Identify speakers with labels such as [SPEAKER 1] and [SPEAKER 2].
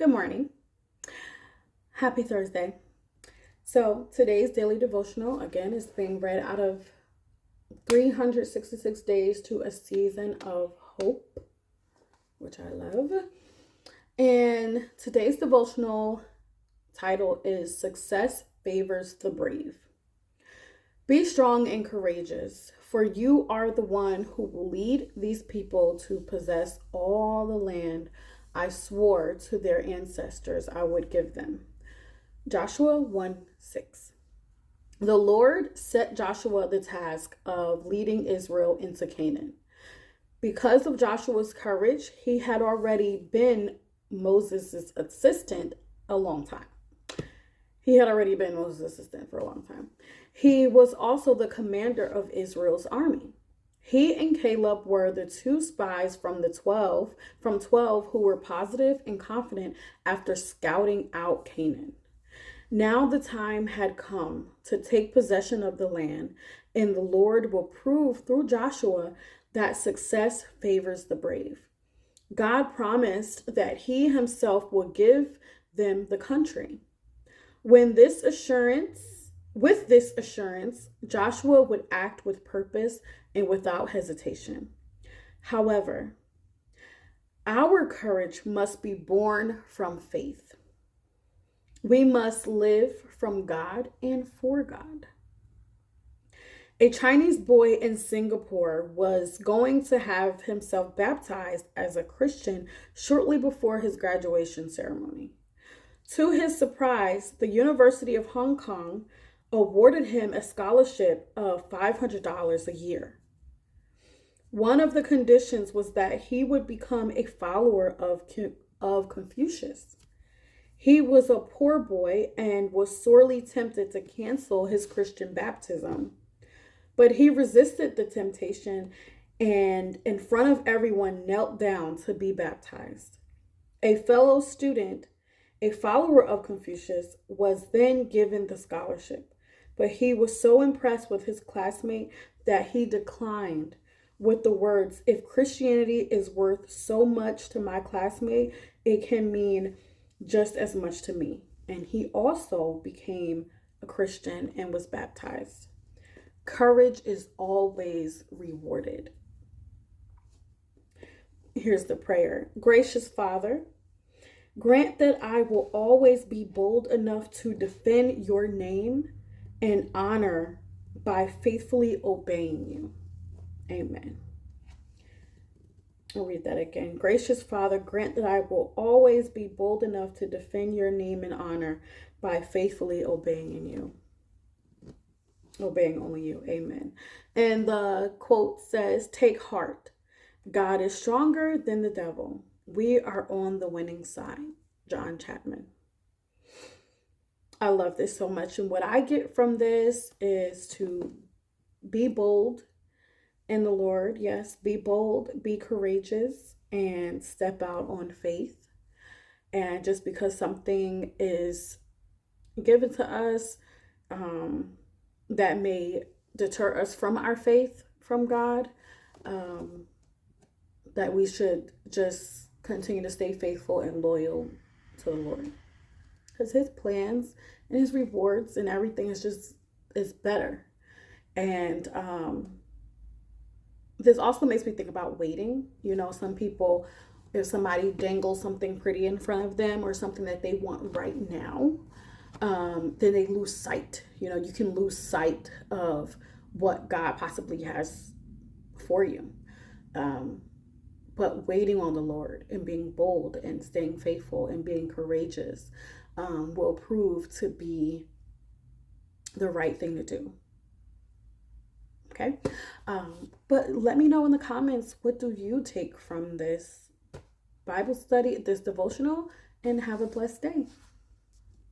[SPEAKER 1] Good morning. Happy Thursday. So today's daily devotional, again, is being read out of 366 Days to a Season of Hope, which I love. And today's devotional title is Success Favors the Brave. Be strong and courageous, for you are the one who will lead these people to possess all the land I swore to their ancestors I would give them. Joshua 1:6. The Lord set Joshua the task of leading Israel into Canaan. Because of Joshua's courage, he had already been Moses' assistant a long time. He had already been Moses' assistant for a long time. He was also the commander of Israel's army. He and Caleb were the two spies from 12 who were positive and confident after scouting out Canaan. Now the time had come to take possession of the land, and the Lord will prove through Joshua that success favors the brave. God promised that he himself will give them the country. With this assurance, Joshua would act with purpose and without hesitation. However, our courage must be born from faith. We must live from God and for God. A Chinese boy in Singapore was going to have himself baptized as a Christian shortly before his graduation ceremony. To his surprise, the University of Hong Kong awarded him a scholarship of $500 a year. One of the conditions was that he would become a follower of Confucius. He was a poor boy and was sorely tempted to cancel his Christian baptism. But he resisted the temptation and, in front of everyone, knelt down to be baptized. A fellow student, a follower of Confucius, was then given the scholarship. But he was so impressed with his classmate that he declined with the words, "If Christianity is worth so much to my classmate, it can mean just as much to me." And he also became a Christian and was baptized. Courage is always rewarded. Here's the prayer. Gracious Father, grant that I will always be bold enough to defend your name and honor by faithfully obeying you. Amen. I'll read that again. Gracious Father, grant that I will always be bold enough to defend your name and honor by faithfully obeying you. Obeying only you. Amen. And the quote says, "Take heart. God is stronger than the devil. We are on the winning side." John Chapman. I love this so much. And what I get from this is to be bold in the Lord. Yes, be bold, be courageous, and step out on faith. And just because something is given to us that may deter us from our faith from God, that we should just continue to stay faithful and loyal to the Lord. Because his plans and his rewards and everything is better. And this also makes me think about waiting. You know, some people, if somebody dangles something pretty in front of them or something that they want right now, then they lose sight. You know, you can lose sight of what God possibly has for you. But waiting on the Lord and being bold and staying faithful and being courageous will prove to be the right thing to do. Okay. But let me know in the comments, what do you take from this Bible study, this devotional, and have a blessed day.